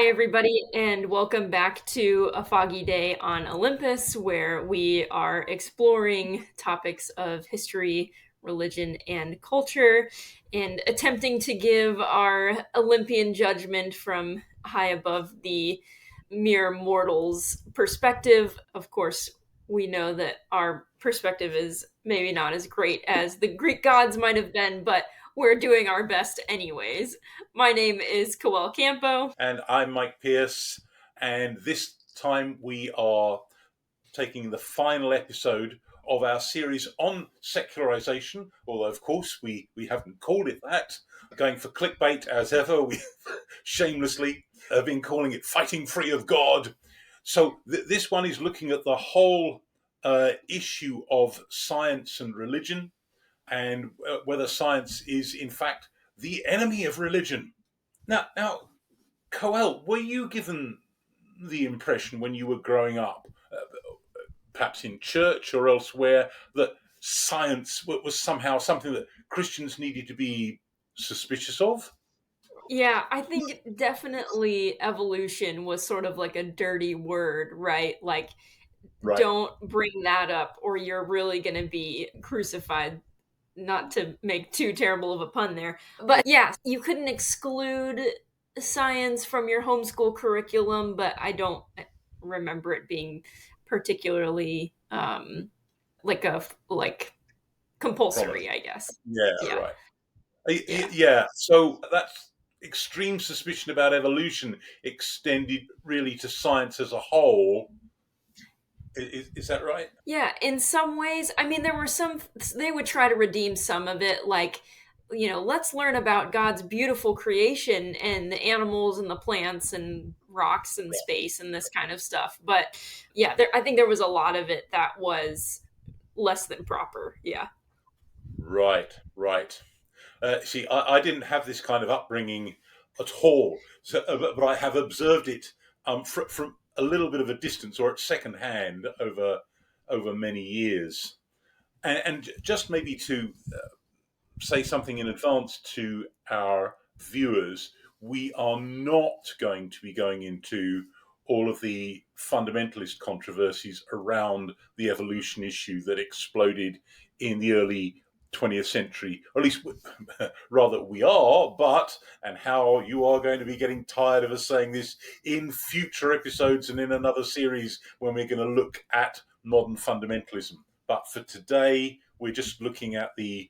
Hi, everybody, and welcome back to A Foggy Day on Olympus, where we are exploring topics of history, religion, and culture, and attempting to give our Olympian judgment from high above the mere mortal's perspective. Of course, we know that our perspective is maybe not as great as the Greek gods might have been, but we're doing our best anyways. My name is Coel Campo. And I'm Mike Pierce. And this time we are taking the final episode of our series on secularization, although, of course, we haven't called it that. Going for clickbait as ever, we shamelessly have been calling it Fighting Free of God. So this one is looking at the whole issue of science and religion, and whether science is, in fact, the enemy of religion. Now, Coel, were you given the impression when you were growing up, perhaps in church or elsewhere, that science was somehow something that Christians needed to be suspicious of? Yeah, I think definitely evolution was sort of like a dirty word, right? Like, Right. don't bring that up or you're really going to be crucified. Not to make too terrible of a pun there. But yeah, you couldn't exclude science from your homeschool curriculum, but I don't remember it being particularly like Prominent. compulsory, I guess. Yeah, Yeah. right. Yeah. Yeah, so that extreme suspicion about evolution extended really to science as a whole. Is that right? Yeah, in some ways, I mean, there were some, they would try to redeem some of it, like, let's learn about God's beautiful creation and the animals and the plants and rocks and space and this kind of stuff. But yeah, I think there was a lot of it that was less than proper. Yeah. Right. See, I didn't have this kind of upbringing at all, but I have observed it from a little bit of a distance or at second hand over many years. And just maybe to say something in advance to our viewers, we are not going to be going into all of the fundamentalist controversies around the evolution issue that exploded in the early 20th century, or at least rather we are, and how you are going to be getting tired of us saying this in future episodes and in another series when we're going to look at modern fundamentalism. But for today, we're just looking at the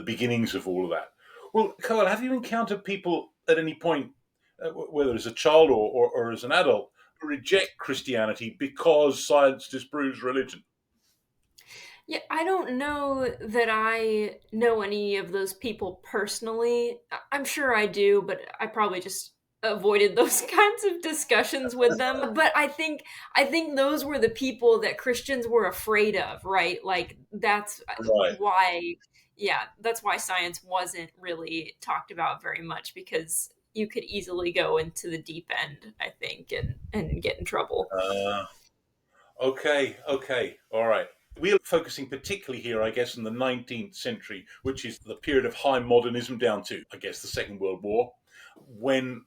beginnings of all of that. Well, Coel, have you encountered people at any point, whether as a child or as an adult, who reject Christianity because science disproves religion? Yeah, I don't know that I know any of those people personally. I'm sure I do, but I probably just avoided those kinds of discussions with them. But I think those were the people that Christians were afraid of, right? Like that's Right. why yeah, that's why science wasn't really talked about very much because you could easily go into the deep end, I think, and get in trouble. Uh, okay, all right. We're focusing particularly here, I guess, in the 19th century, which is the period of high modernism down to, I guess, the Second World War, when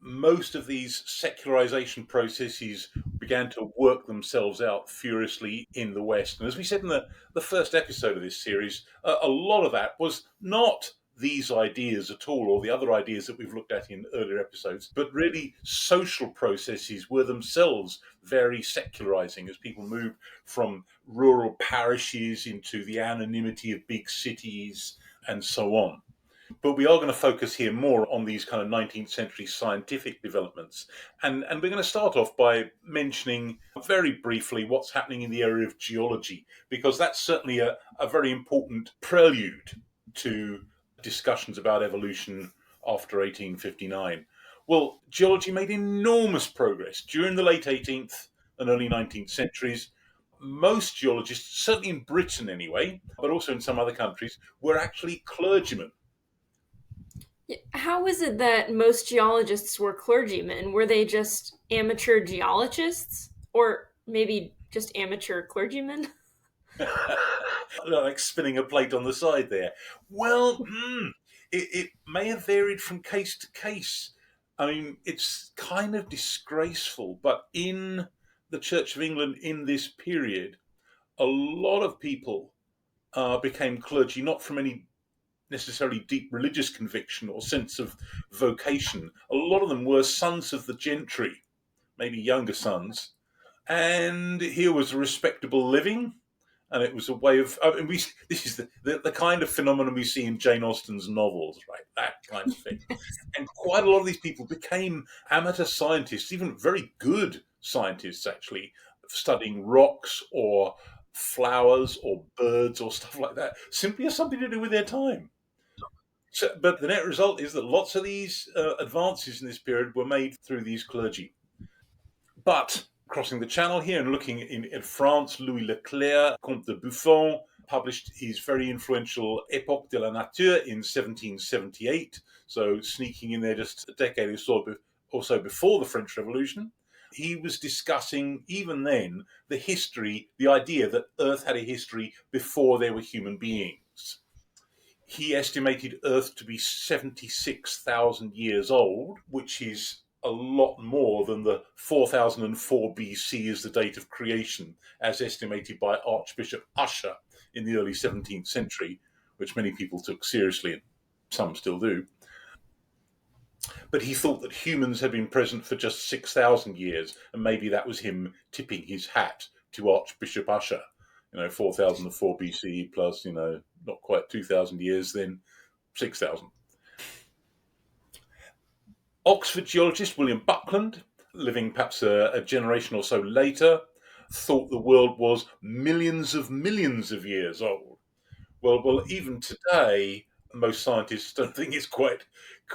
most of these secularization processes began to work themselves out furiously in the West. And as we said in the first episode of this series, a lot of that was not these ideas at all, or the other ideas that we've looked at in earlier episodes, but really social processes were themselves very secularizing as people moved from rural parishes into the anonymity of big cities and so on. But we are going to focus here more on these kind of 19th century scientific developments. And we're going to start off by mentioning very briefly what's happening in the area of geology, because that's certainly a very important prelude to discussions about evolution after 1859. Well, geology made enormous progress during the late 18th and early 19th centuries. Most geologists, certainly in Britain anyway, but also in some other countries, were actually clergymen. Yeah, how is it that most geologists were clergymen? Were they just amateur geologists? Or maybe just amateur clergymen? Like spinning a plate on the side there. Well, it may have varied from case to case. I mean, it's kind of disgraceful, but in the Church of England in this period, a lot of people became clergy not from any necessarily deep religious conviction or sense of vocation. A lot of them were sons of the gentry, maybe younger sons, and here was a respectable living, and it was a way of. I mean, this is the kind of phenomenon we see in Jane Austen's novels, right? That kind of thing. And quite a lot of these people became amateur scientists, even very good scientists, actually, studying rocks or flowers or birds or stuff like that, simply as something to do with their time. So, but the net result is that lots of these advances in this period were made through these clergy. But crossing the channel here and looking in France, Louis Leclerc, Comte de Buffon, published his very influential Époque de la Nature in 1778, so sneaking in there just a decade or so before the French Revolution. He was discussing, even then, the history, the idea that Earth had a history before there were human beings. He estimated Earth to be 76,000 years old, which is a lot more than the 4004 BC as the date of creation, as estimated by Archbishop Usher in the early 17th century, which many people took seriously and some still do. But he thought that humans had been present for just 6,000 years, and maybe that was him tipping his hat to Archbishop Usher. 4004 BC plus, not quite 2,000 years, then 6,000. Oxford geologist William Buckland, living perhaps a generation or so later, thought the world was millions of years old. Well, even today, most scientists don't think it's quite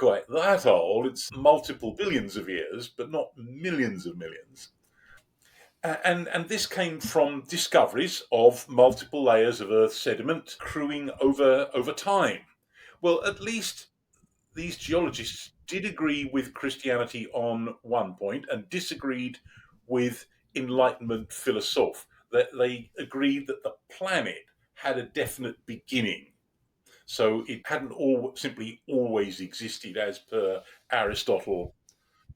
that old. It's multiple billions of years, but not millions of millions. And this came from discoveries of multiple layers of Earth sediment accruing over time. Well, at least these geologists did agree with Christianity on one point and disagreed with Enlightenment philosophes. That they agreed that the planet had a definite beginning. So it hadn't simply always existed as per Aristotle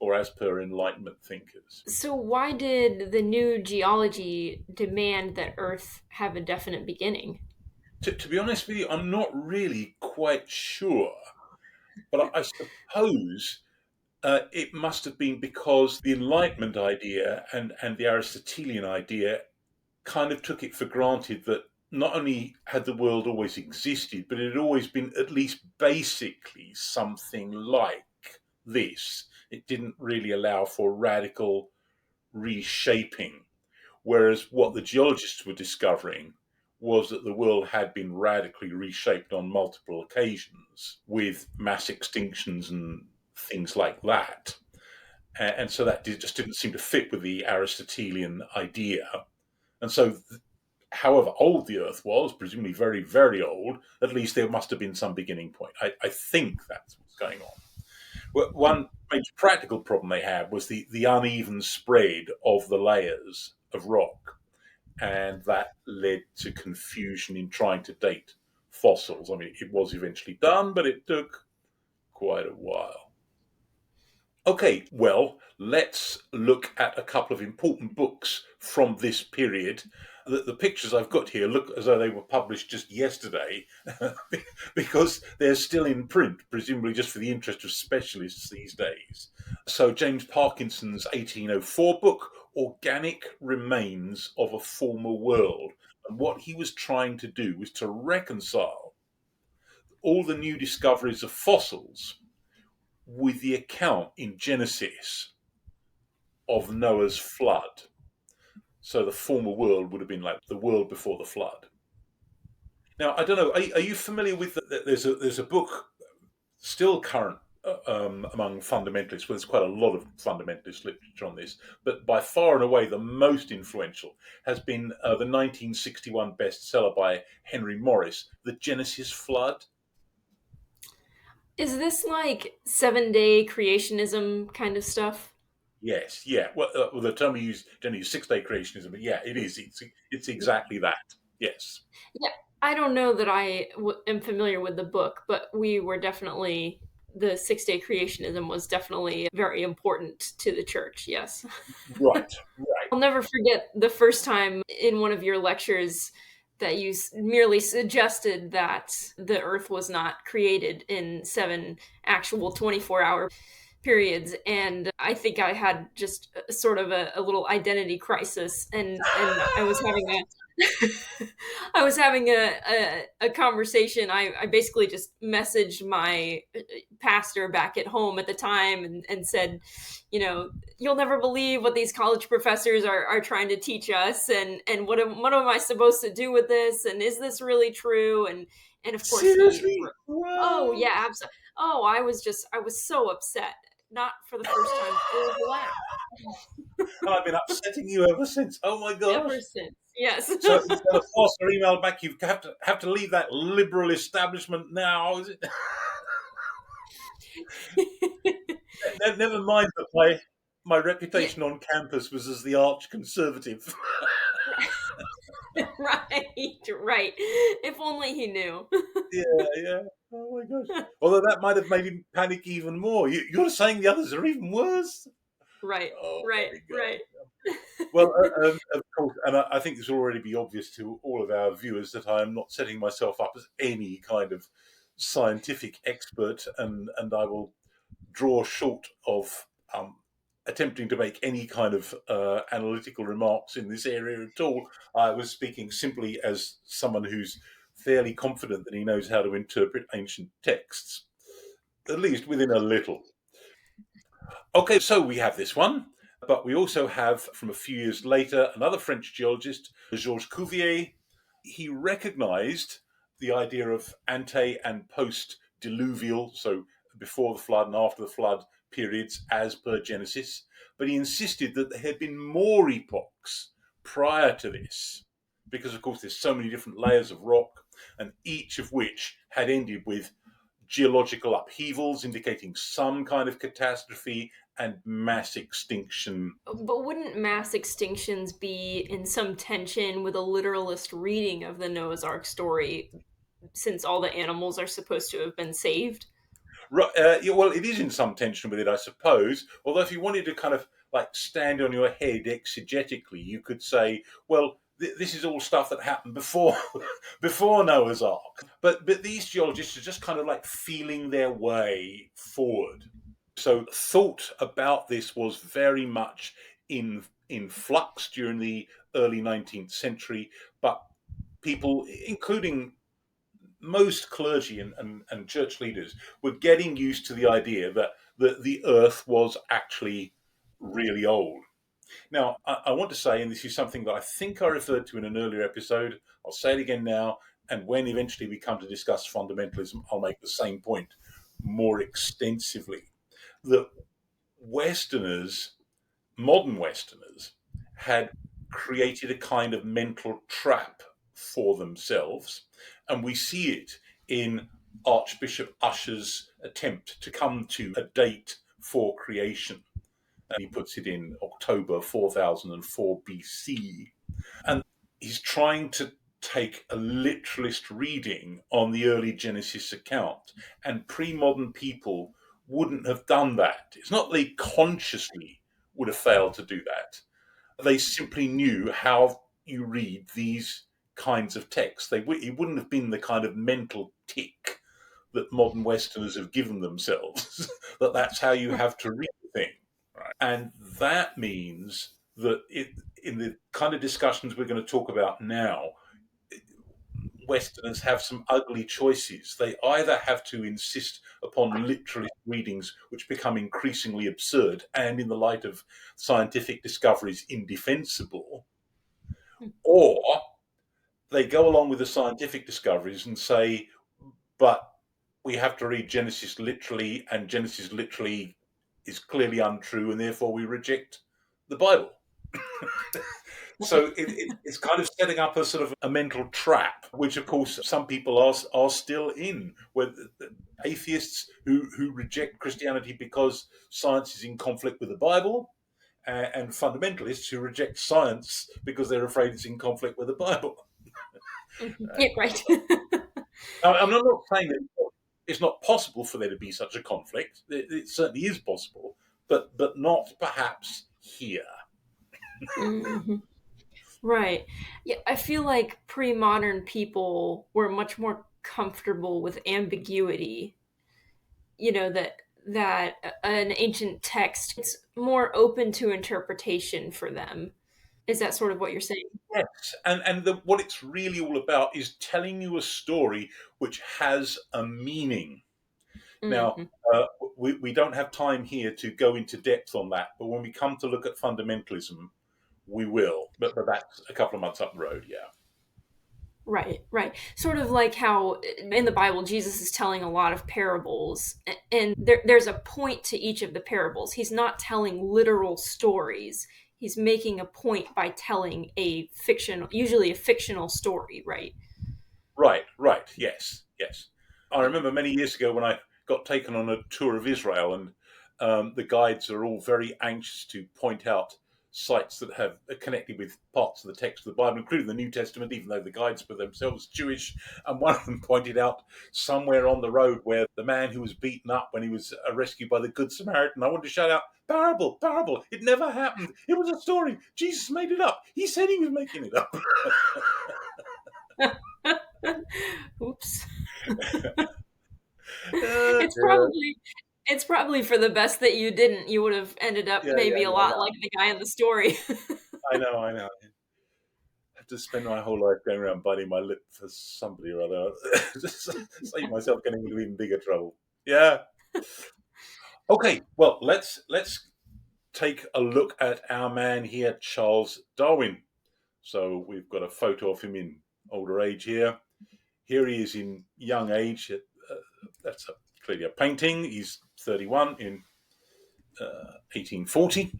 or as per Enlightenment thinkers. So, why did the new geology demand that Earth have a definite beginning? To be honest with you, I'm not really quite sure, but I suppose it must have been because the Enlightenment idea and the Aristotelian idea kind of took it for granted that not only had the world always existed, but it had always been at least basically something like this. It didn't really allow for radical reshaping. Whereas what the geologists were discovering was that the world had been radically reshaped on multiple occasions with mass extinctions and things like that. And so that just didn't seem to fit with the Aristotelian idea. And so, however old the Earth was, presumably very, very old, at least there must have been some beginning point. I think that's what's going on. Well, one major practical problem they had was the uneven spread of the layers of rock, and that led to confusion in trying to date fossils. I mean, it was eventually done, but it took quite a while. Okay, well, let's look at a couple of important books from this period. The pictures I've got here look as though they were published just yesterday because they're still in print, presumably just for the interest of specialists these days. So, James Parkinson's 1804 book, Organic Remains of a Former World. And what he was trying to do was to reconcile all the new discoveries of fossils with the account in Genesis of Noah's flood. So the former world would have been like the world before the flood. Now, I don't know. Are you familiar with there's a book still current among fundamentalists? Well, there's quite a lot of fundamentalist literature on this, but by far and away the most influential has been the 1961 bestseller by Henry Morris, The Genesis Flood. Is this like 7 day creationism kind of stuff? Yes, yeah. Well, the term we use generally is 6 day creationism, but yeah, it is. It's exactly that. Yes. Yeah, I don't know that I am familiar with the book, but we were definitely. the 6 day creationism was definitely very important to the church. Yes. Right, right. I'll never forget the first time in one of your lectures that you merely suggested that the earth was not created in 7 actual 24-hour periods, and I think I had just sort of a little identity crisis, and I was having a I was having a conversation. I basically just messaged my pastor back at home at the time, and said, you'll never believe what these college professors are trying to teach us, and what am I supposed to do with this, and is this really true? And of course Seriously? oh Wow. yeah, absolutely. Oh, I was so upset, not for the first time, for the last, I've been upsetting you ever since. Oh my gosh. ever since. Yes. So instead of faster email back, you have to leave that liberal establishment now. Is it? Never mind that my Yeah, reputation on campus was as the arch conservative. right, right. If only he knew. Yeah, yeah. Oh my gosh. Although that might have made him panic even more. You're saying the others are even worse. Right, Oh right, my god. right. Well, of course, and I think this will already be obvious to all of our viewers that I am not setting myself up as any kind of scientific expert, and I will draw short of attempting to make any kind of analytical remarks in this area at all. I was speaking simply as someone who's fairly confident that he knows how to interpret ancient texts, at least within a little. Okay, so we have this one, but we also have, from a few years later, another French geologist, Georges Cuvier. He recognized the idea of ante and post diluvial, so before the flood and after the flood periods, as per Genesis, but he insisted that there had been more epochs prior to this, because, of course, there's so many different layers of rock, and each of which had ended with geological upheavals indicating some kind of catastrophe and mass extinction. But wouldn't mass extinctions be in some tension with a literalist reading of the Noah's Ark story, since all the animals are supposed to have been saved? Right, yeah, well, it is in some tension with it, I suppose. Although, if you wanted to kind of like stand on your head exegetically, you could say, well, this is all stuff that happened before before Noah's Ark. But these geologists are just kind of like feeling their way forward. So thought about this was very much in flux during the early 19th century, but people, including most clergy and church leaders, were getting used to the idea that the earth was actually really old. Now, I want to say, and this is something that I think I referred to in an earlier episode, I'll say it again now, and when eventually we come to discuss fundamentalism, I'll make the same point more extensively. That Westerners, modern Westerners, had created a kind of mental trap for themselves, and we see it in Archbishop Usher's attempt to come to a date for creation. And he puts it in October 4004 BC. And he's trying to take a literalist reading on the early Genesis account. And pre modern people wouldn't have done that. It's not they consciously would have failed to do that. They simply knew how you read these kinds of texts. It wouldn't have been the kind of mental tick that modern Westerners have given themselves, that that's how you have to read the thing. Right? And that means that in the kind of discussions we're going to talk about now, Westerners have some ugly choices. They either have to insist upon literalist readings, which become increasingly absurd and, in the light of scientific discoveries, indefensible, or they go along with the scientific discoveries and say, but we have to read Genesis literally, and Genesis literally is clearly untrue, and therefore we reject the Bible. So it's kind of setting up a sort of a mental trap, which of course some people are still in, where atheists who reject Christianity because science is in conflict with the Bible, and fundamentalists who reject science because they're afraid it's in conflict with the Bible. Yeah, right. I'm not saying that It's not possible for there to be such a conflict. It certainly is possible, but not perhaps here. Hmm. Right. Yeah, I feel like pre-modern people were much more comfortable with ambiguity. That an ancient text is more open to interpretation for them. Is that sort of what you're saying? Yes, and what it's really all about is telling you a story which has a meaning. Now, Hmm. uh, we don't have time here to go into depth on that, but when we come to look at fundamentalism, we will. But that's a couple of months up the road, yeah. Right, right. Sort of like how in the Bible Jesus is telling a lot of parables, and there's a point to each of the parables. He's not telling literal stories. He's making a point by telling a fictional, usually a fictional story, right? Right, right, yes, yes. I remember many years ago when I got taken on a tour of Israel, and the guides are all very anxious to point out sites that have connected with parts of the text of the Bible, including the New Testament, even though the guides were themselves Jewish. And one of them pointed out somewhere on the road where the man who was beaten up when he was rescued by the Good Samaritan. I wanted to shout out, "Parable, parable! It never happened. It was a story. Jesus made it up. He said he was making it up." Oops. Oh, It's dear. probably it's probably for the best that you didn't. You would have ended up Yeah, maybe yeah, a yeah, lot yeah. like the guy in the story. I know, I know. I have to spend my whole life going around biting my lip for somebody or other, just to save myself getting into even bigger trouble. Yeah. Okay. Well, let's take a look at our man here, Charles Darwin. So we've got a photo of him in older age here. Here he is in young age. That's clearly a painting. He's 31 in 1840.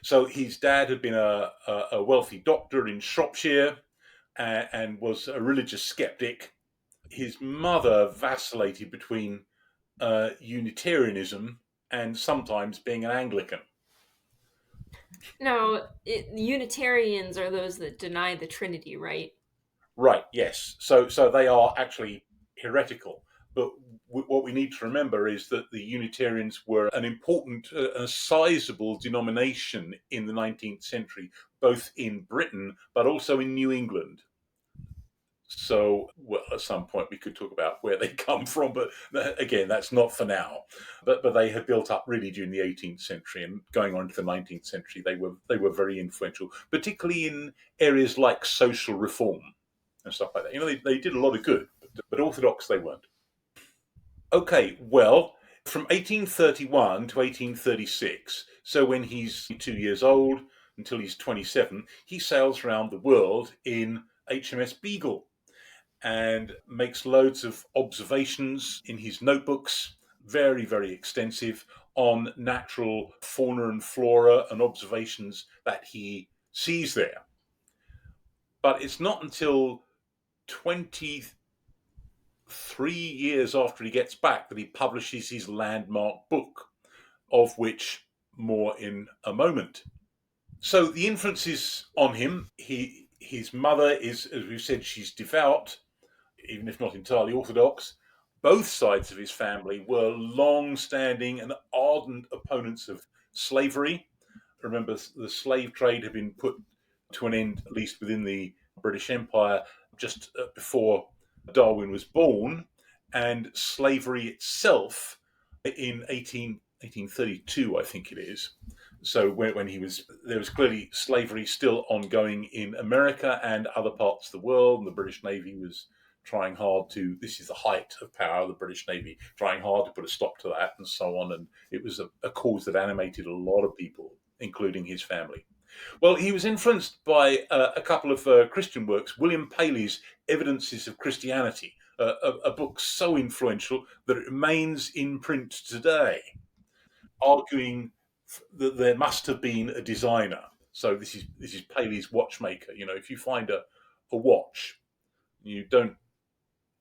So his dad had been a wealthy doctor in Shropshire, and was a religious skeptic. His mother vacillated between Unitarianism and sometimes being an Anglican. Now, Unitarians are those that deny the Trinity, right? Right, yes. So they are actually heretical. But what we need to remember is that the Unitarians were an important, a sizable denomination in the 19th century, both in Britain but also in New England. So, well, at some point we could talk about where they come from, but again, that's not for now. But they had built up really during the 18th century and going on to the 19th century. They were very influential, particularly in areas like social reform and stuff like that. They did a lot of good, but orthodox they weren't. Okay, well, from 1831 to 1836, so when he's 2 years old until he's 27, he sails around the world in HMS Beagle and makes loads of observations in his notebooks, very, very extensive, on natural fauna and flora and observations that he sees there. But it's not until 23 years after he gets back that he publishes his landmark book, of which more in a moment. So the influences on him, his mother is, as we've said, she's devout, even if not entirely orthodox. Both sides of his family were long standing and ardent opponents of slavery. Remember, the slave trade had been put to an end, at least within the British Empire, just before Darwin was born, and slavery itself in 1832, I think it is. So when he was, there was clearly slavery still ongoing in America and other parts of the world, and the British Navy was trying hard to, this is the height of power, the British Navy, trying hard to put a stop to that and so on. And it was a cause that animated a lot of people, including his family. Well, he was influenced by a couple of Christian works. William Paley's Evidences of Christianity, a book so influential that it remains in print today, arguing that there must have been a designer. So this is Paley's watchmaker. If you find a watch, you don't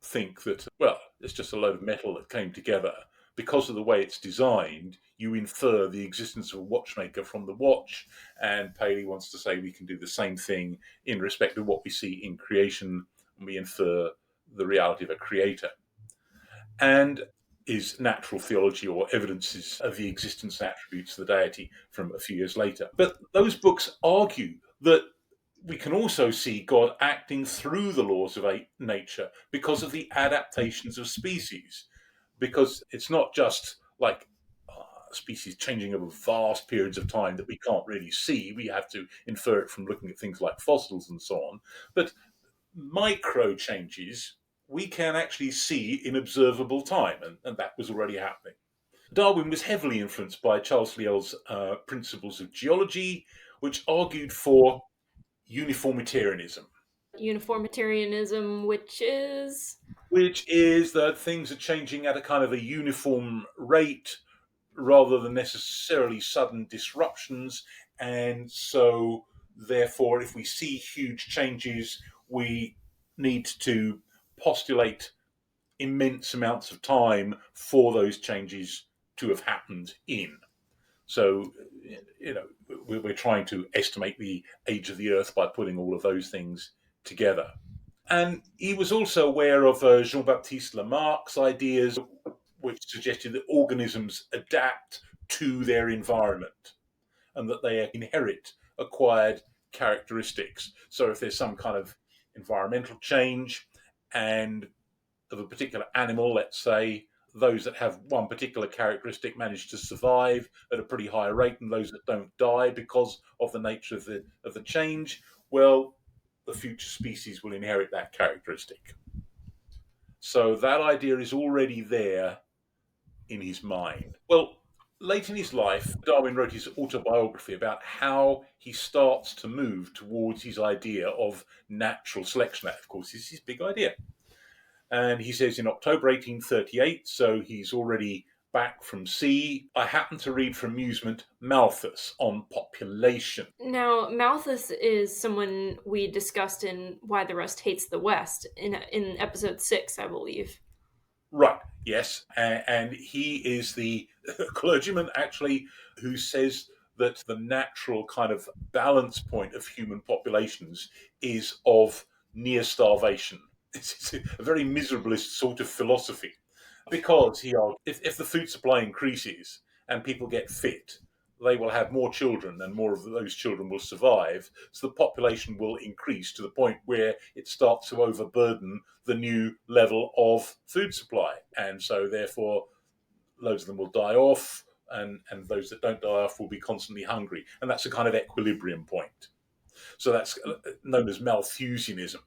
think that, well, it's just a load of metal that came together. Because of the way it's designed, you infer the existence of a watchmaker from the watch. And Paley wants to say we can do the same thing in respect of what we see in creation, and we infer the reality of a creator. and is Natural Theology, or Evidences of the Existence and Attributes of the Deity, from a few years later. But those books argue that we can also see God acting through the laws of nature because of the adaptations of species. Because it's not just like species changing over vast periods of time that we can't really see. We have to infer it from looking at things like fossils and so on. But micro changes we can actually see in observable time, and that was already happening. Darwin was heavily influenced by Charles Lyell's principles of geology, which argued for uniformitarianism, Uniformitarianism, which is that things are changing at a kind of a uniform rate rather than necessarily sudden disruptions. And so, therefore, if we see huge changes, we need to postulate immense amounts of time for those changes to have happened in. So, we're trying to estimate the age of the Earth by putting all of those things together. And he was also aware of Jean-Baptiste Lamarck's ideas, which suggested that organisms adapt to their environment and that they inherit acquired characteristics. So if there's some kind of environmental change and of a particular animal, let's say, those that have one particular characteristic manage to survive at a pretty high rate, and those that don't die because of the nature of the change, well, the future species will inherit that characteristic. So that idea is already there in his mind. Well, late in his life, Darwin wrote his autobiography about how he starts to move towards his idea of natural selection. That, of course, is his big idea. And he says in October 1838, so he's already back from sea, I happened to read for amusement Malthus on population. Now, Malthus is someone we discussed in Why the Rest Hates the West in episode 6, I believe. Right, yes. And he is the clergyman, actually, who says that the natural kind of balance point of human populations is of near starvation. It's a very miserabilist sort of philosophy. Because he argues, if the food supply increases and people get fit, they will have more children and more of those children will survive. So the population will increase to the point where it starts to overburden the new level of food supply. And so, therefore, loads of them will die off, and those that don't die off will be constantly hungry. And that's a kind of equilibrium point. So that's known as Malthusianism.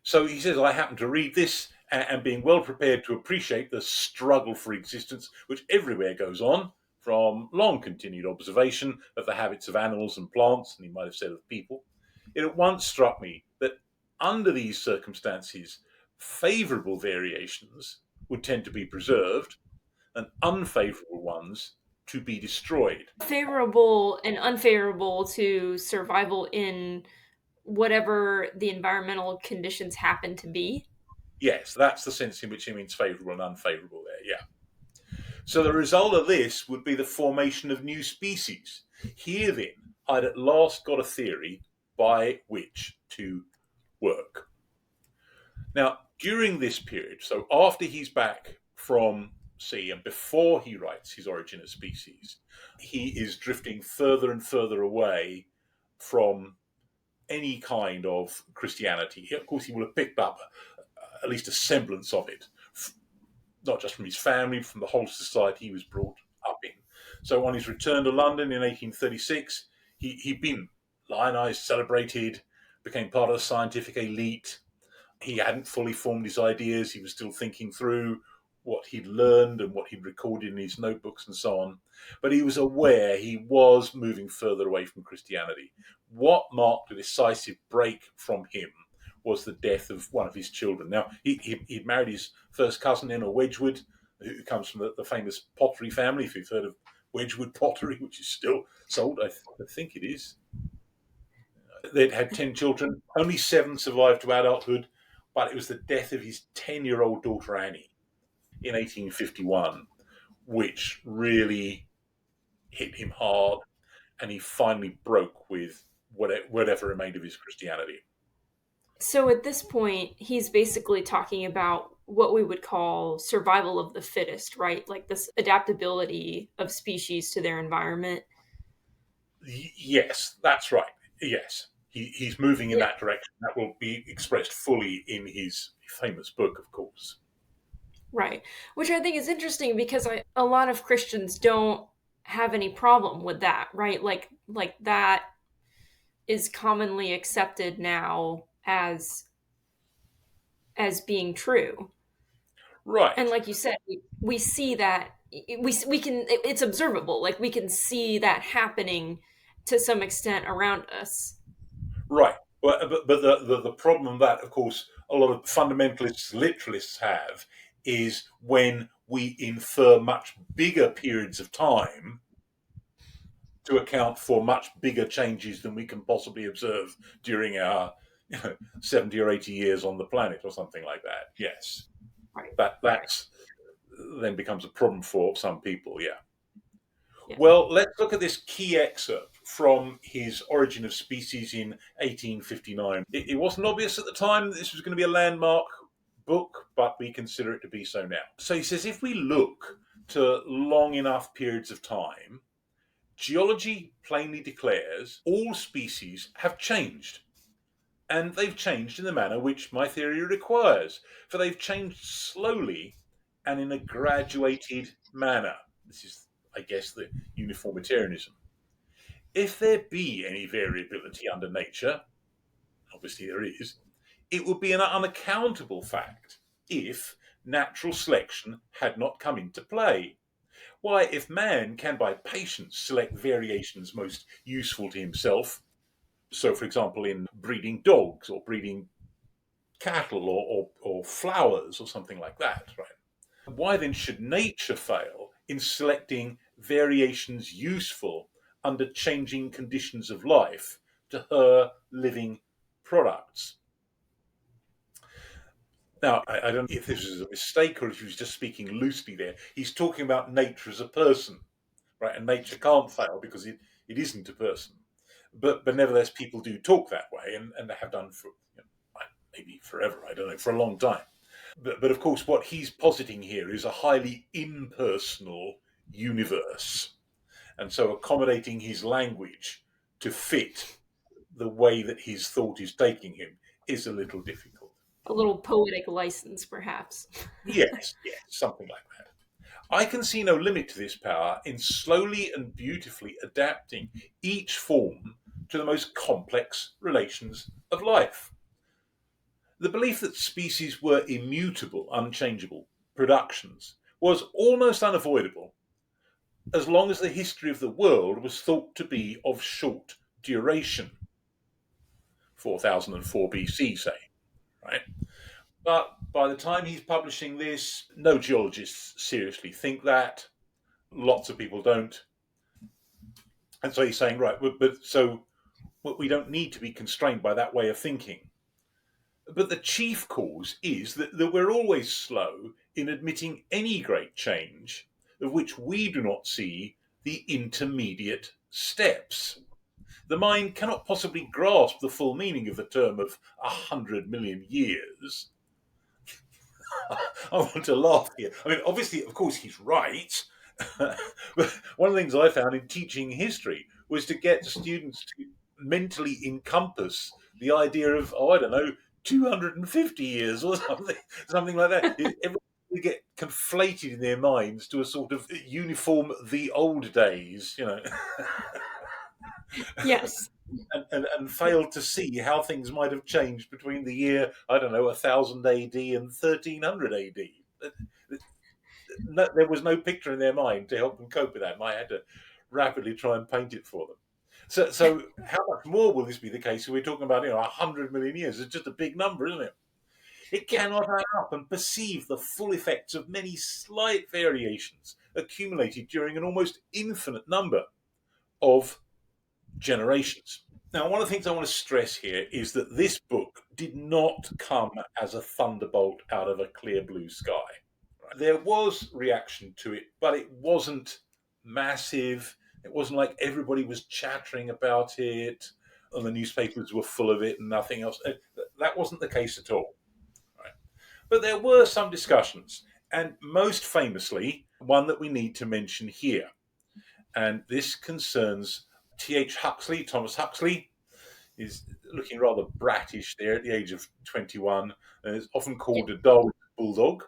So he says, I happen to read this and being well prepared to appreciate the struggle for existence which everywhere goes on, from long continued observation of the habits of animals and plants, and he might have said of people, it at once struck me that under these circumstances, favourable variations would tend to be preserved and unfavourable ones to be destroyed. Favorable and unfavorable to survival in whatever the environmental conditions happen to be. Yes, that's the sense in which he means favourable and unfavourable there, yeah. So the result of this would be the formation of new species. Here then, I'd at last got a theory by which to work. Now, during this period, so after he's back from sea and before he writes his Origin of Species, he is drifting further and further away from any kind of Christianity. Of course, he will have picked up at least a semblance of it, not just from his family, from the whole society he was brought up in. So on his return to London in 1836, he'd been lionised, celebrated, became part of the scientific elite. He hadn't fully formed his ideas. He was still thinking through what he'd learned and what he'd recorded in his notebooks and so on. But he was aware he was moving further away from Christianity. What marked a decisive break from him was the death of one of his children. Now, he'd married his first cousin, Emma Wedgwood, who comes from the famous pottery family, if you've heard of Wedgwood pottery, which is still sold, I think it is. They'd had 10 children. Only 7 survived to adulthood, but it was the death of his 10-year-old daughter, Annie, in 1851, which really hit him hard, and he finally broke with whatever remained of his Christianity. So at this point, he's basically talking about what we would call survival of the fittest, right? Like this adaptability of species to their environment. Yes, that's right. Yes, he's moving in Yeah, that direction. That will be expressed fully in his famous book, of course. right. Which I think is interesting because a lot of Christians don't have any problem with that, right? Like that is commonly accepted now as being true. And Right, like you said, we see that we can it's observable. Like we can see that happening to some extent around us. right. But the problem that, of course, a lot of fundamentalists, literalists have is when we infer much bigger periods of time to account for much bigger changes than we can possibly observe during our 70 or 80 years on the planet or something like that. Yes, Right. Right. that's then becomes a problem for some people. Yeah. Yeah. Well, let's look at this key excerpt from his Origin of Species in 1859. It wasn't obvious at the time that this was going to be a landmark book, but we consider it to be so now. So he says if we look to long enough periods of time, geology plainly declares all species have changed. And they've changed in the manner which my theory requires, for they've changed slowly and in a graduated manner. This is, I guess, the uniformitarianism. If there be any variability under nature, obviously there is, it would be an unaccountable fact if natural selection had not come into play. Why, if man can by patience select variations most useful to himself, so for example in breeding dogs or breeding cattle or flowers or something like that, right? Why then should nature fail in selecting variations useful under changing conditions of life to her living products? Now, I don't know if this is a mistake or if he was just speaking loosely there. He's talking about nature as a person, right? And nature can't fail because it isn't a person. But nevertheless, people do talk that way and have done for maybe forever, I don't know, for a long time. But of course, what he's positing here is a highly impersonal universe. And so accommodating his language to fit the way that his thought is taking him is a little difficult. A little poetic license, perhaps. Yes, yes, something like that. I can see no limit to this power in slowly and beautifully adapting each form to the most complex relations of life. The belief that species were immutable, unchangeable productions was almost unavoidable as long as the history of the world was thought to be of short duration. 4004 BC, say, right? But by the time he's publishing this, no geologists seriously think that. Lots of people don't. And so he's saying, right, but so we don't need to be constrained by that way of thinking. But the chief cause is that we're always slow in admitting any great change of which we do not see the intermediate steps. The mind cannot possibly grasp the full meaning of the term of 100 million years. I want to laugh here. I mean, obviously, of course, he's right. But one of the things I found in teaching history was to get students to mentally encompass the idea of, oh, I don't know, 250 years or something like that. Everybody get conflated in their minds to a sort of uniform the old days, Yes. and failed to see how things might have changed between the year, I don't know, 1000 AD and 1300 AD. No, there was no picture in their mind to help them cope with that, and I had to rapidly try and paint it for them. So how much more will this be the case if we're talking about 100 million years? It's just a big number, isn't it? It Yeah. cannot add up and perceive the full effects of many slight variations accumulated during an almost infinite number of generations. Now, one of the things I want to stress here is that this book did not come as a thunderbolt out of a clear blue sky. There was reaction to it, but it wasn't massive. It wasn't like everybody was chattering about it and the newspapers were full of it and nothing else. That wasn't the case at all. Right? But there were some discussions, and most famously, one that we need to mention here. And this concerns T.H. Huxley, Thomas Huxley. Is looking rather brattish there at the age of 21, and is often called a Darwin bulldog.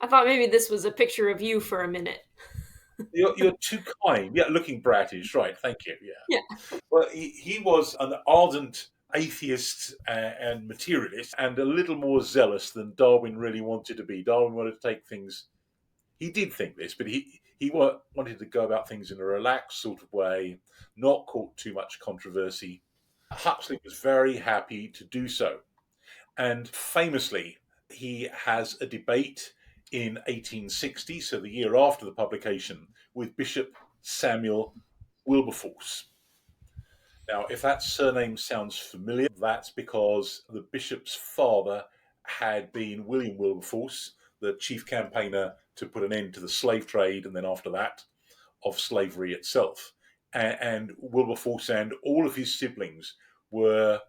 I thought maybe this was a picture of you for a minute. You're too kind. Yeah, looking brattish, right? Thank you. Yeah. Yeah. Well, he was an ardent atheist and materialist, and a little more zealous than Darwin really wanted to be. Darwin wanted to take things. He did think this, but he wanted to go about things in a relaxed sort of way, not cause too much controversy. Huxley was very happy to do so. And famously, he has a debate in 1860, so the year after the publication, with Bishop Samuel Wilberforce. Now, if that surname sounds familiar, that's because the bishop's father had been William Wilberforce, the chief campaigner to put an end to the slave trade, and then after that, of slavery itself. And Wilberforce and all of his siblings were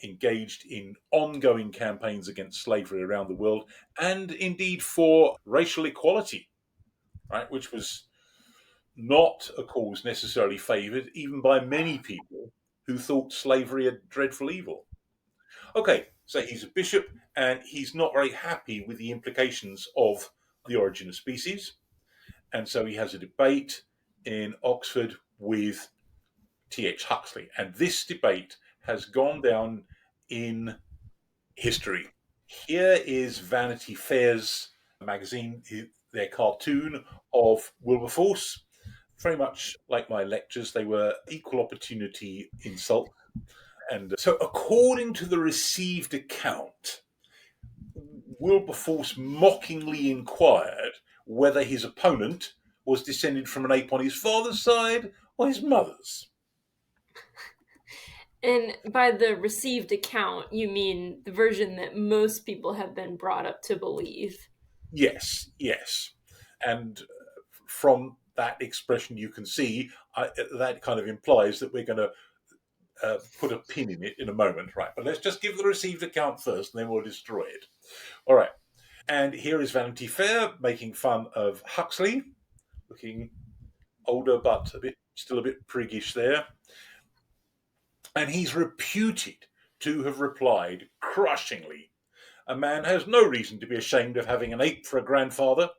engaged in ongoing campaigns against slavery around the world, and indeed for racial equality, right, which was not a cause necessarily favoured even by many people who thought slavery a dreadful evil. Okay, so he's a bishop and he's not very happy with the implications of the origin of species, and so he has a debate in Oxford with T.H. Huxley, and this debate has gone down in history. Here is Vanity Fair's magazine, their cartoon of Wilberforce. Very much like my lectures, they were equal opportunity insult. And so, according to the received account, Wilberforce mockingly inquired whether his opponent was descended from an ape on his father's side or his mother's. And by the received account, you mean the version that most people have been brought up to believe. Yes, yes. And from that expression, you can see that kind of implies that we're going to put a pin in it in a moment, right? But let's just give the received account first, and then we'll destroy it. All right. And here is Vanity Fair making fun of Huxley, looking older but still a bit priggish there. And he's reputed to have replied crushingly, "A man has no reason to be ashamed of having an ape for a grandfather.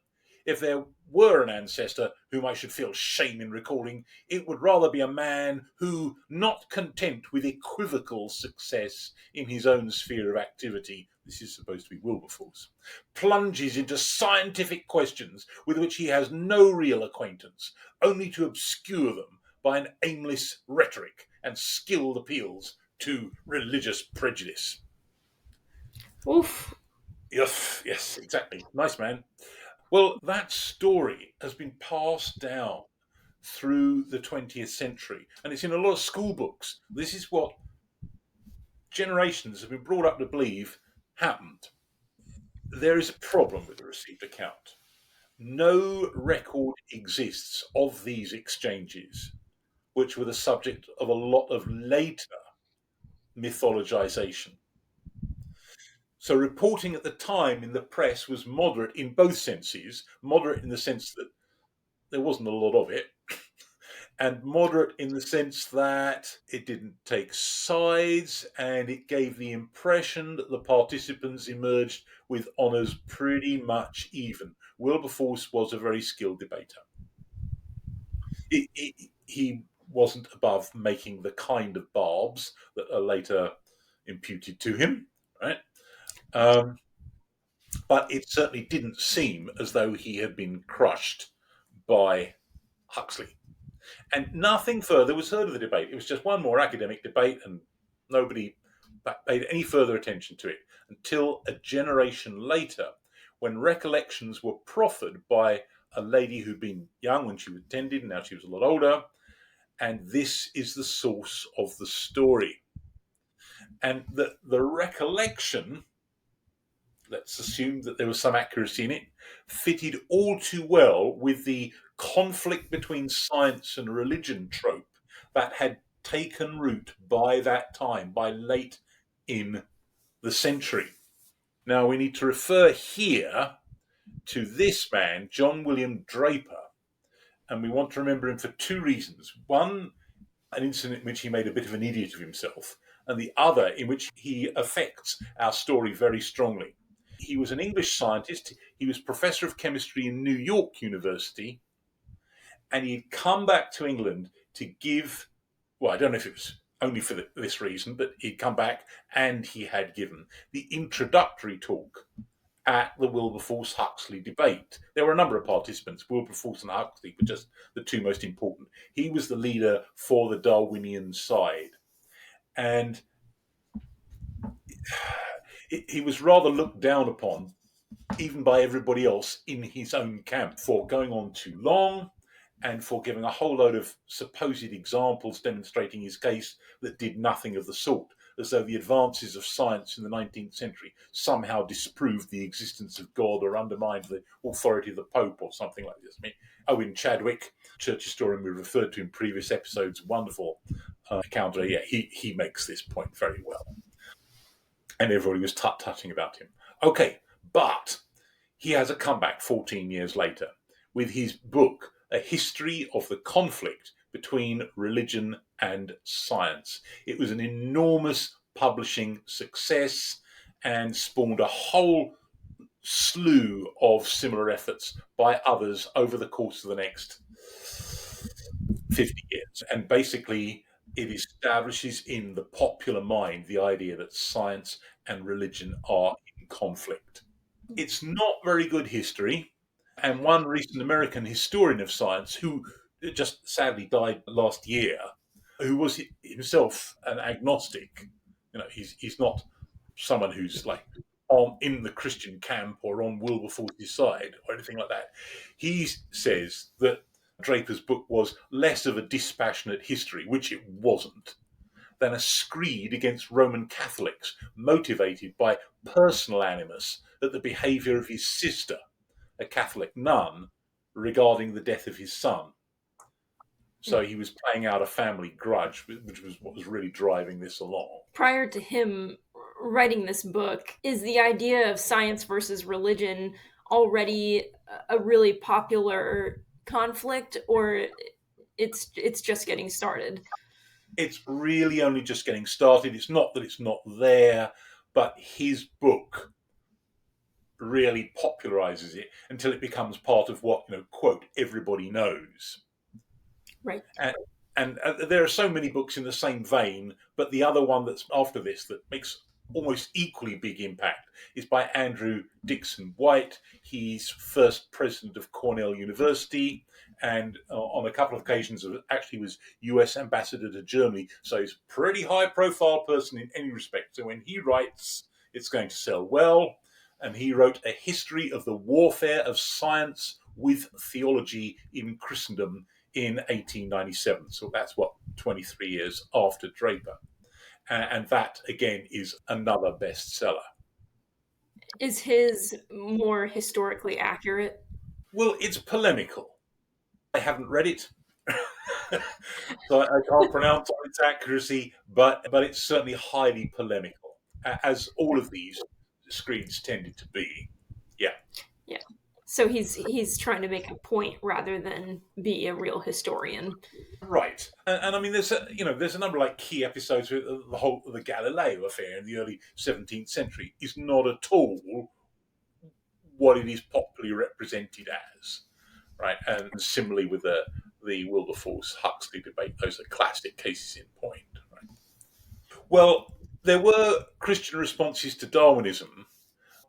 If there were an ancestor whom I should feel shame in recalling, it would rather be a man who, not content with equivocal success in his own sphere of activity," this is supposed to be Wilberforce, "plunges into scientific questions with which he has no real acquaintance, only to obscure them by an aimless rhetoric and skilled appeals to religious prejudice." Oof. Yes, exactly. Nice man. Well, that story has been passed down through the 20th century, and it's in a lot of school books. This is what generations have been brought up to believe happened. There is a problem with the received account. No record exists of these exchanges, which were the subject of a lot of later mythologization. So reporting at the time in the press was moderate in both senses, moderate in the sense that there wasn't a lot of it, and moderate in the sense that it didn't take sides and it gave the impression that the participants emerged with honours pretty much even. Wilberforce was a very skilled debater. He wasn't above making the kind of barbs that are later imputed to him, right? But it certainly didn't seem as though he had been crushed by Huxley. And nothing further was heard of the debate. It was just one more academic debate, and nobody paid any further attention to it until a generation later, when recollections were proffered by a lady who'd been young when she attended, and now she was a lot older. And this is the source of the story. And the recollection, let's assume that there was some accuracy in it, fitted all too well with the conflict between science and religion trope that had taken root by that time, by late in the century. Now, we need to refer here to this man, John William Draper, and we want to remember him for two reasons. One, an incident in which he made a bit of an idiot of himself, and the other in which he affects our story very strongly. He was an English scientist. He was professor of chemistry in New York University, and he'd come back to England to give, well, I don't know if it was only for this reason, but he'd come back and he had given the introductory talk at the Wilberforce-Huxley debate. There were a number of participants. Wilberforce and Huxley were just the two most important. He was the leader for the Darwinian side. And he was rather looked down upon, even by everybody else in his own camp, for going on too long and for giving a whole load of supposed examples demonstrating his case that did nothing of the sort, as though the advances of science in the 19th century somehow disproved the existence of God or undermined the authority of the Pope or something like this. I mean, Owen Chadwick, church historian we referred to in previous episodes, wonderful account. Yeah, he makes this point very well. And everybody was tut-tutting about him. Okay, but he has a comeback 14 years later with his book, A History of the Conflict Between Religion and Science. It was an enormous publishing success and spawned a whole slew of similar efforts by others over the course of the next 50 years. And basically, it establishes in the popular mind the idea that science and religion are in conflict. It's not very good history. And one recent American historian of science, who just sadly died last year, who was himself an agnostic, he's not someone who's like in the Christian camp or on Wilberforce's side or anything like that. He says that Draper's book was less of a dispassionate history, which it wasn't, than a screed against Roman Catholics, motivated by personal animus at the behaviour of his sister, a Catholic nun, regarding the death of his son. So he was playing out a family grudge, which was what was really driving this along. Prior to him writing this book, is the idea of science versus religion already a really popular conflict, or it's just getting started? It's really only just getting started. It's not that it's not there, but his book really popularizes it until it becomes part of what, quote, everybody knows. Right. And there are so many books in the same vein, but the other one that's after this that makes almost equally big impact is by Andrew Dickson White. He's first president of Cornell University, and on a couple of occasions actually was US ambassador to Germany. So he's a pretty high profile person in any respect. So when he writes, it's going to sell well. And he wrote A History of the Warfare of Science with Theology in Christendom in 1897. So that's 23 years after Draper. And that, again, is another bestseller. Is his more historically accurate? Well, it's polemical. I haven't read it, so I can't pronounce on its accuracy, but it's certainly highly polemical, as all of these screeds tended to be. Yeah. Yeah. So he's trying to make a point rather than be a real historian. Right, and I mean, there's a number of like key episodes with the Galileo affair in the early 17th century is not at all what it is popularly represented as, right? And similarly with the Wilberforce-Huxley debate, those are classic cases in point. Right? Well, there were Christian responses to Darwinism,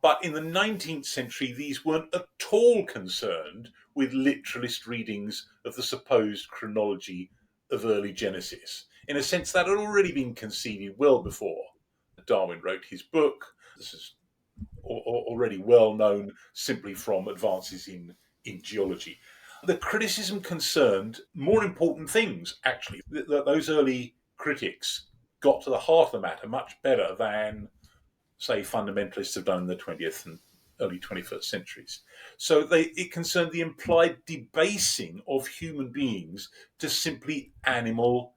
but in the 19th century, these weren't at all concerned with literalist readings of the supposed chronology of early Genesis. In a sense, that had already been conceded well before Darwin wrote his book. This is already well known simply from advances in geology. The criticism concerned more important things, actually. Those early critics got to the heart of the matter much better than, say, fundamentalists have done in the 20th and early 21st centuries. So it concerned the implied debasing of human beings to simply animal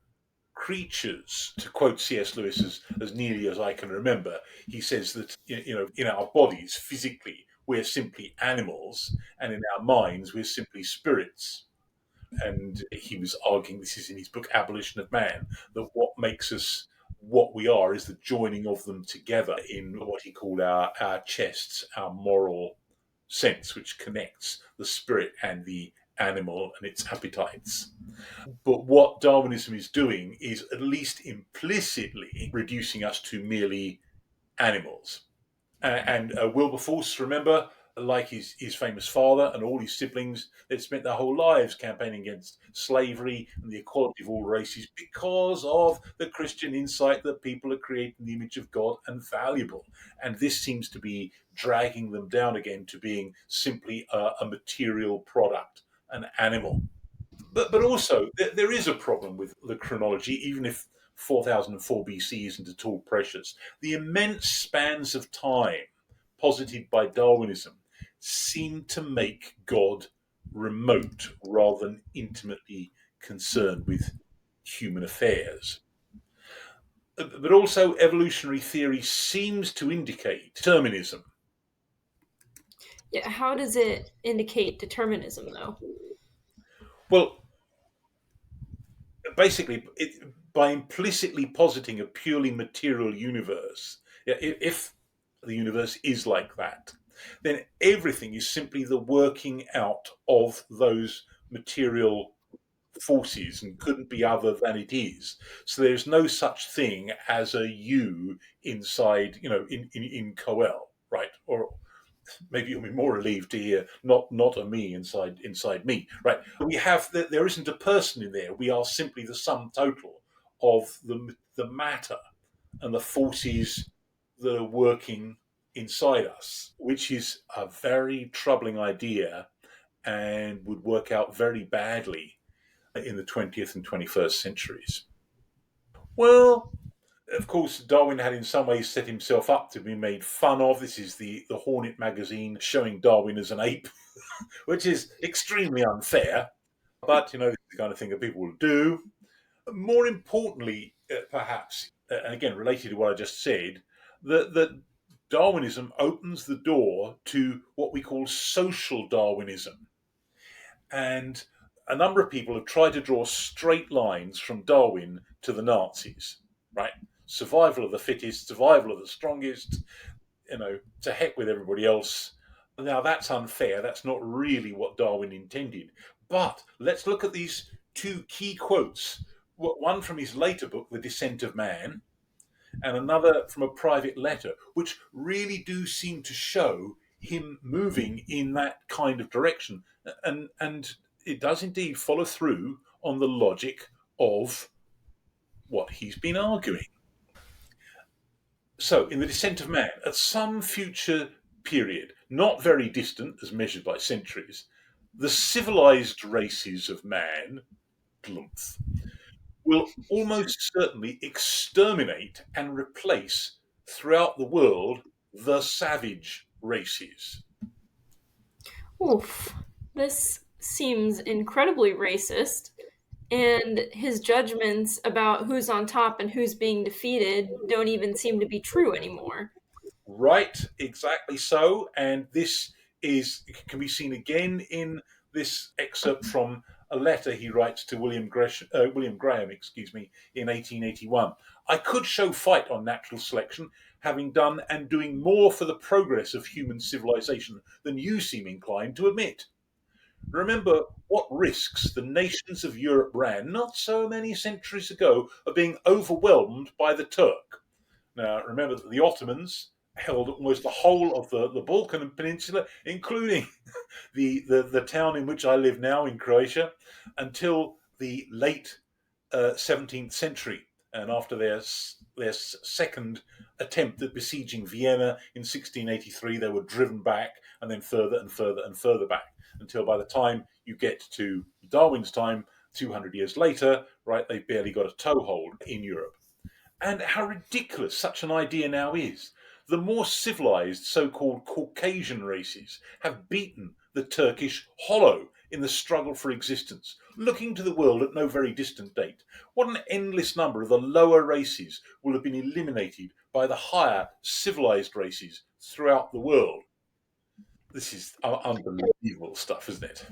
creatures. To quote C.S. Lewis, as nearly as I can remember, he says that in our bodies, physically, we're simply animals, and in our minds, we're simply spirits. And he was arguing, this is in his book Abolition of Man, that what makes us what we are is the joining of them together in what he called our chests, our moral sense, which connects the spirit and the animal and its appetites. But what Darwinism is doing is at least implicitly reducing us to merely animals. And Wilberforce, remember, like his famous father and all his siblings, they'd spent their whole lives campaigning against slavery and the equality of all races because of the Christian insight that people are created in the image of God and valuable. And this seems to be dragging them down again to being simply a material product, an animal. But also, there is a problem with the chronology, even if 4004 BC isn't at all precious. The immense spans of time posited by Darwinism seem to make God remote rather than intimately concerned with human affairs. But also, evolutionary theory seems to indicate determinism. Yeah, how does it indicate determinism, though? Well, basically, by implicitly positing a purely material universe, if the universe is like that, then everything is simply the working out of those material forces and couldn't be other than it is. So there's no such thing as a you inside, in Coel, right? Or maybe you'll be more relieved to hear not a me inside me, right? We have there isn't a person in there. We are simply the sum total of the matter and the forces that are working inside us, which is a very troubling idea and would work out very badly in the 20th and 21st centuries. Well, of course, Darwin had in some ways set himself up to be made fun of. This is the Hornet magazine showing Darwin as an ape, which is extremely unfair. But, this is the kind of thing that people will do. More importantly, perhaps, and again, related to what I just said, that Darwinism opens the door to what we call social Darwinism. And a number of people have tried to draw straight lines from Darwin to the Nazis, right? Survival of the fittest, survival of the strongest, to heck with everybody else. Now, that's unfair. That's not really what Darwin intended. But let's look at these two key quotes, one from his later book, The Descent of Man, and another from a private letter, which really do seem to show him moving in that kind of direction. And it does indeed follow through on the logic of what he's been arguing. So, in The Descent of Man, at some future period, not very distant as measured by centuries, the civilized races of man, Glumph, will almost certainly exterminate and replace throughout the world the savage races. Oof. This seems incredibly racist, and his judgments about who's on top and who's being defeated don't even seem to be true anymore. Right, exactly so. And this can be seen again in this excerpt from a letter he writes to William Graham, in 1881. I could show fight on natural selection, having done and doing more for the progress of human civilization than you seem inclined to admit. Remember what risks the nations of Europe ran not so many centuries ago of being overwhelmed by the Turk. Now, remember that the Ottomans held almost the whole of the Balkan Peninsula, including the town in which I live now in Croatia, until the late 17th century. And after their second attempt at besieging Vienna in 1683, they were driven back and then further and further and further back until by the time you get to Darwin's time, 200 years later, right, they've barely got a toehold in Europe. And how ridiculous such an idea now is. the more civilized so-called Caucasian races have beaten the Turkish hollow in the struggle for existence, looking to the world at no very distant date. What an endless number of the lower races will have been eliminated by the higher civilized races throughout the world. This is unbelievable stuff, isn't it?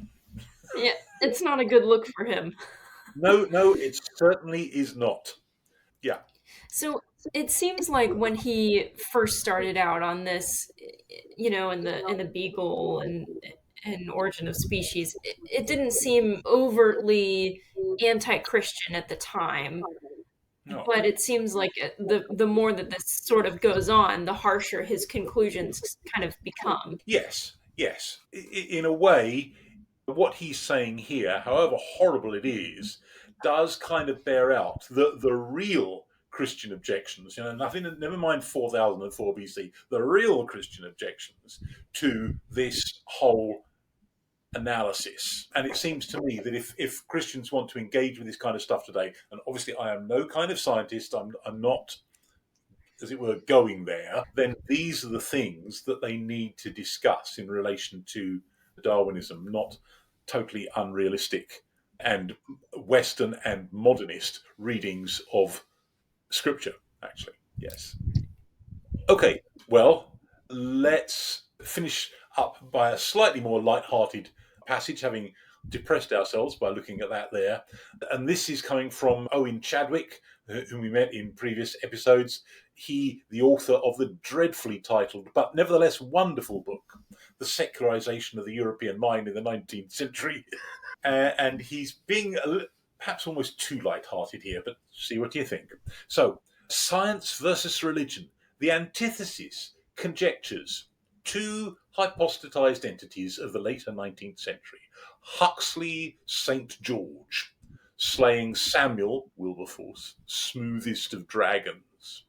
Yeah, it's not a good look for him. No, no, it certainly is not. Yeah. So it seems like when he first started out on this, in the Beagle and Origin of Species, it didn't seem overtly anti-Christian at the time. No. But it seems like the more that this sort of goes on, the harsher his conclusions kind of become. Yes, yes. In a way, what he's saying here, however horrible it is, does kind of bear out the real Christian objections. Nothing. Never mind 4004 BC. The real Christian objections to this whole analysis. And it seems to me that if Christians want to engage with this kind of stuff today, and obviously I am no kind of scientist, I'm not, as it were, going there, then these are the things that they need to discuss in relation to Darwinism, not totally unrealistic and Western and modernist readings of scripture, actually. Yes. Okay, well, let's finish up by a slightly more light-hearted passage, having depressed ourselves by looking at that there. And this is coming from Owen Chadwick, whom we met in previous episodes. He, the author of the dreadfully titled, but nevertheless wonderful book, The Secularization of the European Mind in the 19th Century. And he's being perhaps almost too light-hearted here, but see what you think. So, science versus religion, the antithesis, conjectures, two hypostatized entities of the later 19th century, Huxley St. George, slaying Samuel Wilberforce, smoothest of dragons,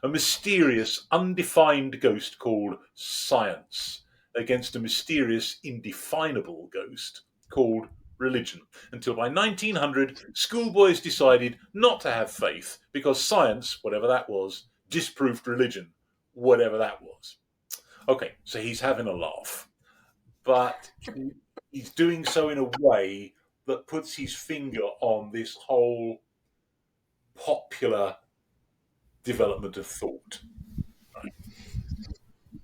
a mysterious, undefined ghost called science against a mysterious, indefinable ghost called religion, until by 1900, schoolboys decided not to have faith because science, whatever that was, disproved religion, whatever that was. Okay, so he's having a laugh, but he's doing so in a way that puts his finger on this whole popular development of thought. Right?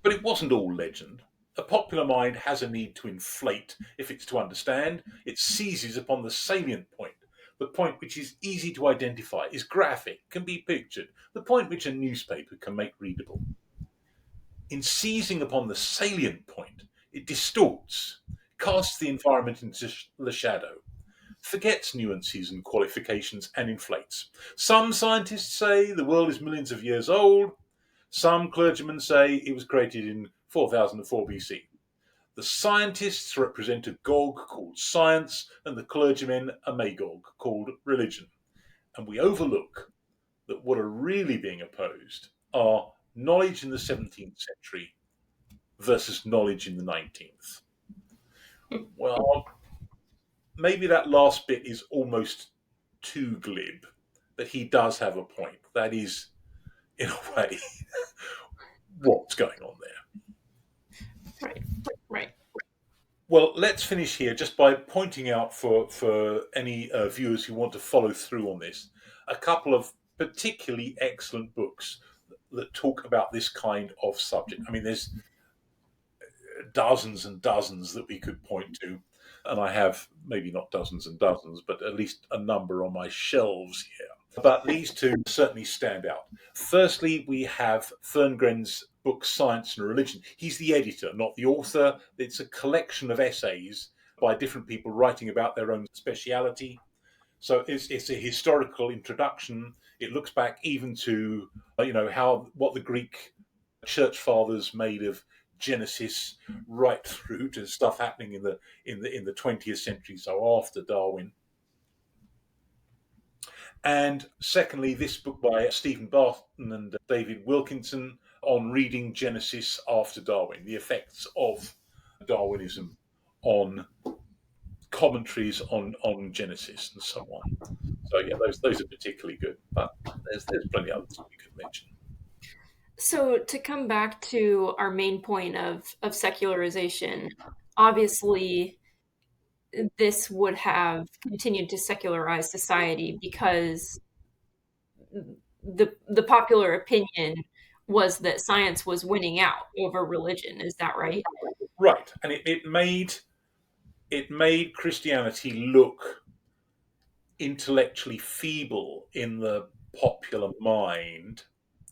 But it wasn't all legend. A popular mind has a need to inflate if it's to understand. It seizes upon the salient point, the point which is easy to identify, is graphic, can be pictured, the point which a newspaper can make readable. In seizing upon the salient point, it distorts, casts the environment into the shadow, forgets nuances and qualifications, and inflates. Some scientists say the world is millions of years old. Some clergymen say it was created in 4004 BC. The scientists represent a Gog called science, and the clergymen a Magog called religion. And we overlook that what are really being opposed are knowledge in the 17th century versus knowledge in the 19th. Well, maybe that last bit is almost too glib, but he does have a point. That is, in a way, what's going on there. Right, right. Well, let's finish here just by pointing out for any viewers who want to follow through on this, a couple of particularly excellent books that talk about this kind of subject. I mean, there's dozens and dozens that we could point to, and I have maybe not dozens and dozens, but at least a number on my shelves here. But these two certainly stand out. Firstly, we have Ferngren's book Science and Religion. He's the editor, not the author. It's a collection of essays by different people writing about their own speciality. So it's a historical introduction. It looks back even to what the Greek church fathers made of Genesis, right through to stuff happening in the 20th century, so after Darwin. And secondly, this book by Stephen Barton and David Wilkinson on reading Genesis after Darwin, the effects of Darwinism on commentaries on Genesis and so on. So yeah, those are particularly good, but there's plenty others we could mention. So to come back to our main point of secularization, obviously this would have continued to secularize society because the popular opinion was that science was winning out over religion. Is that right? Right, and it made Christianity look intellectually feeble in the popular mind,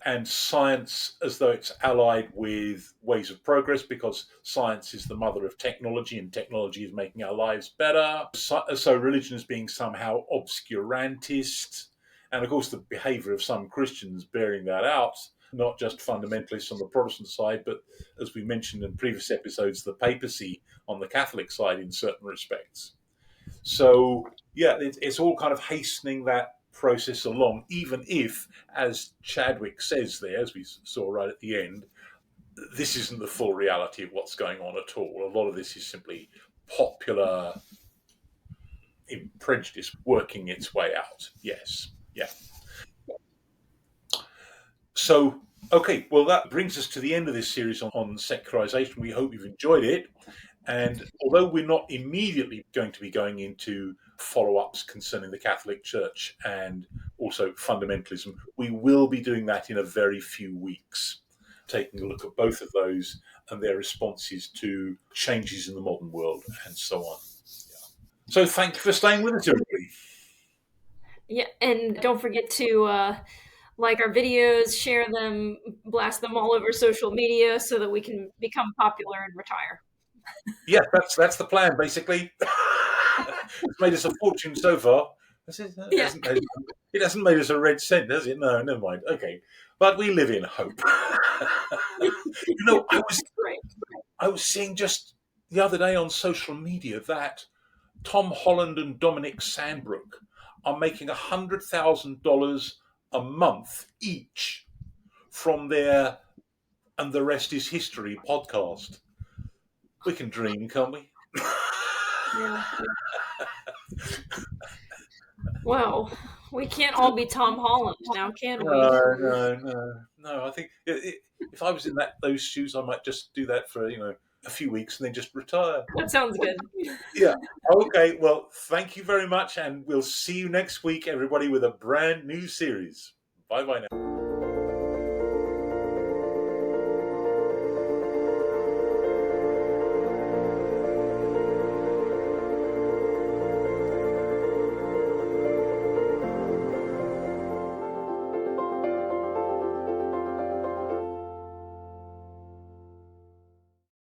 and science as though it's allied with ways of progress because science is the mother of technology and technology is making our lives better. So religion is being somehow obscurantist. And of course, the behavior of some Christians bearing that out, not just fundamentalists on the Protestant side, but as we mentioned in previous episodes, the papacy on the Catholic side in certain respects. So yeah, it's all kind of hastening that process along, even if, as Chadwick says there, as we saw right at the end, this isn't the full reality of what's going on at all. A lot of this is simply popular prejudice working its way out. Yes, yeah. So, okay, well, that brings us to the end of this series on secularization. We hope you've enjoyed it. And although we're not immediately going to be going into follow ups concerning the Catholic Church and also fundamentalism, we will be doing that in a very few weeks, taking a look at both of those and their responses to changes in the modern world and so on. So thank you for staying with us, everybody. Yeah, and don't forget to like our videos, share them, blast them all over social media so that we can become popular and retire. Yeah, that's the plan, basically. It's made us a fortune so far. Yeah. It hasn't made us a red cent, has it? No, never mind. Okay, but we live in hope. You know, Right. I was seeing just the other day on social media that Tom Holland and Dominic Sandbrook are making $100,000 a month each from their "And the Rest Is History" podcast. We can dream, can't we? Yeah. Well, we can't all be Tom Holland now, can we? No. I think if I was in those shoes, I might just do that for a few weeks and then just retire. That sounds good. Yeah. Okay. Well, thank you very much, and we'll see you next week, everybody, with a brand new series. Bye bye now.